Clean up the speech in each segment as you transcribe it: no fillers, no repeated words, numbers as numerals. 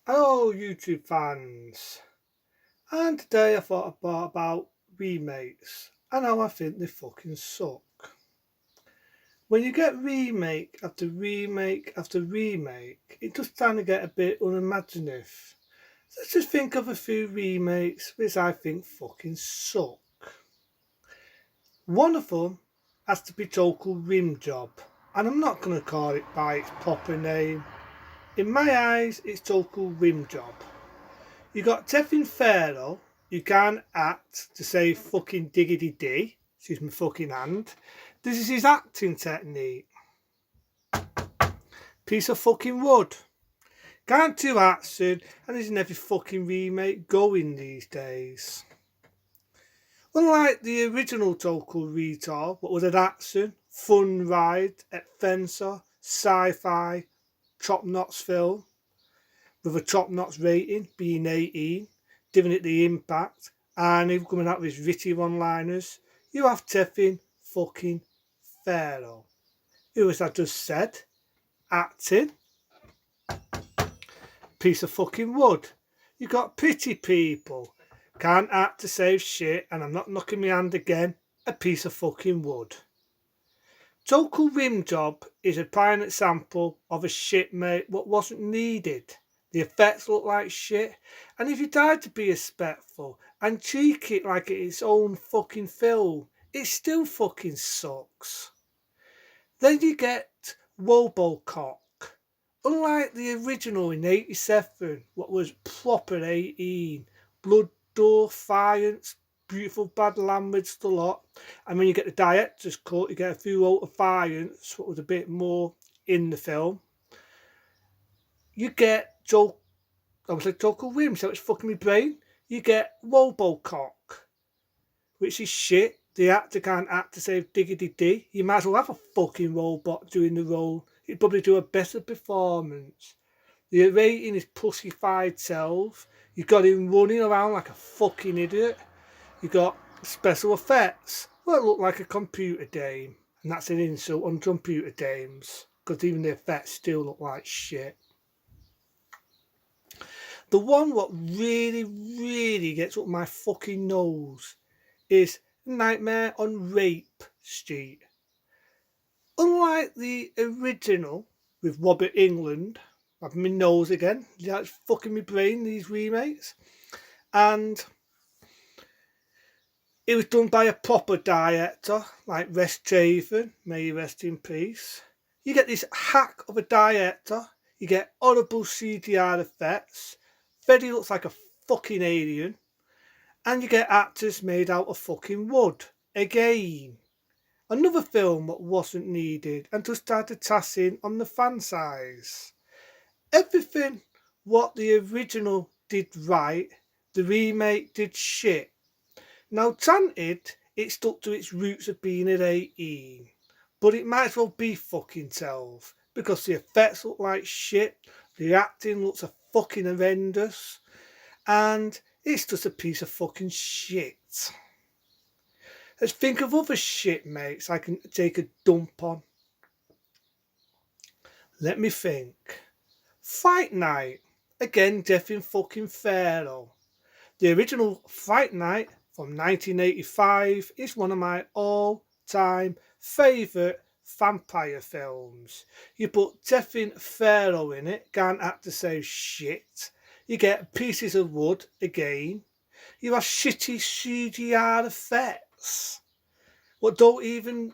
Hello, YouTube fans. And today I thought about remakes and how I think they fucking suck. When you get remake after remake after remake, it does kind of get a bit unimaginative. So let's just think of a few remakes which I think fucking suck. One of them has to be Total Rim Job, and I'm not going to call it by its proper name. In my eyes, it's Total Rim Job. You got Teffin Pharaoh, you can't act to say fucking diggity dee, excuse my fucking hand. This is his acting technique. Piece of fucking wood. Can't do action, and there's in every fucking remake going these days. Unlike the original Total Retard, what was an action, fun ride, adventure, sci-fi, top-notch film, with a top-notch rating being 18, giving it the impact, and even coming out with his witty one-liners, you have Teffin fucking Pharaoh. Who, as I just said, acting, piece of fucking wood. You got pity people, can't act to save shit, and I'm not knocking my hand again, a piece of fucking wood. Total Rim Job is a prime example of a shit mate what wasn't needed. The effects look like shit, and if you tried to be respectful and treat it like it's its own fucking film, it still fucking sucks. Then you get Wobocock. Unlike the original in 87, what was proper 18, blood, door, violence, beautiful bad language, the lot. And when you get the director's cut, you get a few out of violence, what was a bit more in the film. You get Joe, I was like Joker Williams, so it's fucking my brain. You get Wobocock, which is shit. The actor can't act to save diggity D. You might as well have a fucking robot doing the role. He'd probably do a better performance. The rating is pussified self. You got him running around like a fucking idiot. You got special effects. Well, it looked like a computer game. And that's an insult on computer games. Because even the effects still look like shit. The one what really gets up my fucking nose is Nightmare on Rape Street. Unlike the original with Robert England, having my nose again, yeah, it's fucking my brain, these remakes. And it was done by a proper director like Wes Craven, may he rest in peace. You get this hack of a director, you get horrible CGI effects, Freddy looks like a fucking alien, and you get actors made out of fucking wood. Again. Another film that wasn't needed and just started tassing on the fan size. Everything what the original did right, the remake did shit. Now granted, it stuck to its roots of being at 18, but it might as well be fucking 12 because the effects look like shit, the acting looks a fucking horrendous, and it's just a piece of fucking shit. Let's think of other shit mates I can take a dump on. Let me think. Fight Night. Again, Death in fucking Pharaoh. The original Fight Night from 1985 is one of my all-time favourite vampire films. You put Teffin Pharaoh in it, can't act to say shit. You get pieces of wood again. You have shitty CGI effects. What don't even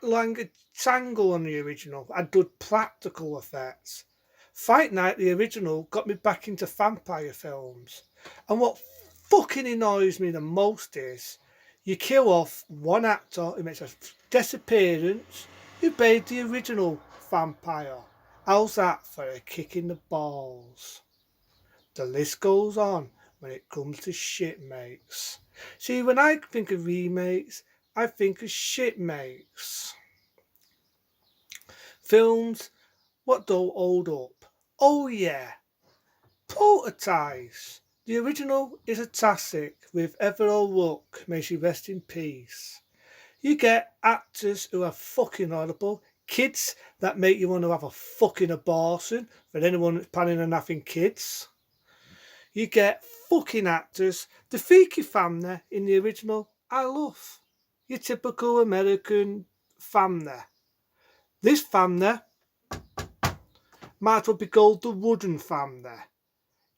lang a tangle on the original. I did practical effects. Fight Night, the original, got me back into vampire films. And what fucking annoys me the most is you kill off one actor who makes a disappearance who played the original vampire. How's that for a kick in the balls? The list goes on when it comes to shit mates. See, when I think of remakes, I think of shit mates. Films what don't hold up. Oh yeah, Poltergeist. The original is a classic with Everall Rook, may she rest in peace. You get actors who are fucking horrible, kids that make you want to have a fucking abortion for anyone that's planning on having kids. You get fucking actors, the freaky family in the original I love. Your typical American family. This family might as well be called the wooden family.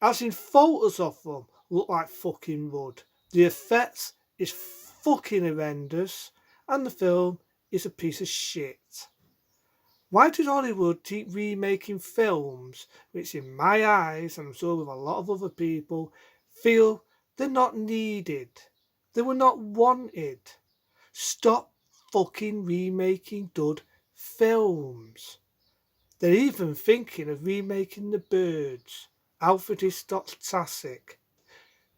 As in photos of them look like fucking wood. The effects is fucking horrendous and the film is a piece of shit. Why did Hollywood keep remaking films which in my eyes, and I'm sure with a lot of other people, feel they're not needed? They were not wanted. Stop fucking remaking dud films. They're even thinking of remaking The Birds. Alfred Hitchcock's classic.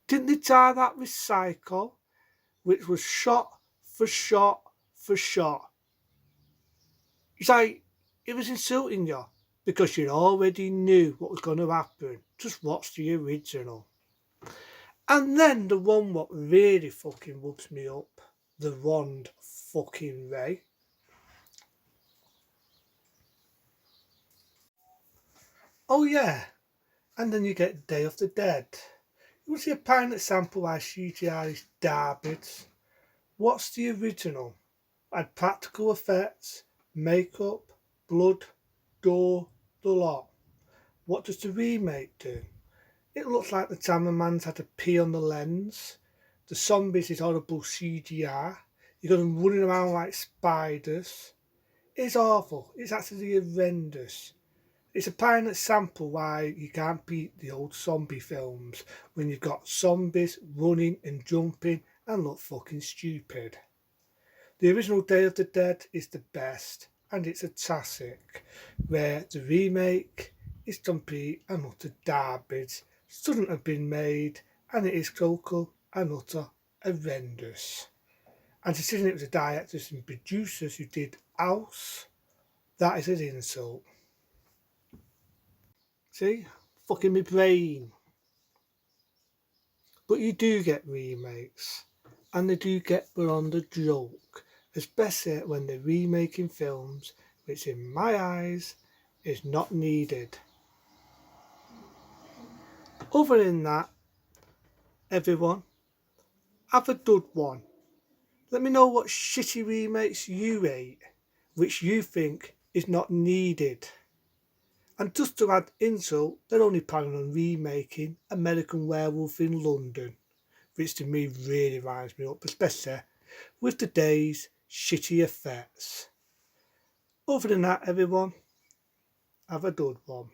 Didn't they try that recycle, which was shot for shot for shot? It's like it was insulting you because you already knew what was going to happen. Just watch the original. And then the one what really fucking whoops me up, the Wand fucking Ray. Oh yeah, and then you get Day of the Dead. You want to see a prime example why CGI is garbage? What's the original? Had practical effects, makeup, blood, gore, the lot. What does the remake do? It looks like the cameraman's had to pee on the lens. The zombies is horrible CGI. You got them running around like spiders. It's awful. It's actually horrendous. It's a prime example why you can't beat the old zombie films when you've got zombies running and jumping and look fucking stupid. The original Day of the Dead is the best and it's a classic, where the remake is complete and utter garbage, shouldn't have been made, and it is total and utter horrendous. And considering it was the directors and producers who did House, that is an insult. See? Fucking my brain. But you do get remakes, and they do get beyond the joke, especially when they're remaking films which, in my eyes, is not needed. Other than that, everyone, have a good one. Let me know what shitty remakes you hate, which you think is not needed. And just to add insult, they're only planning on remaking American Werewolf in London, which to me really winds me up, especially with today's shitty effects. Other than that, everyone, have a good one.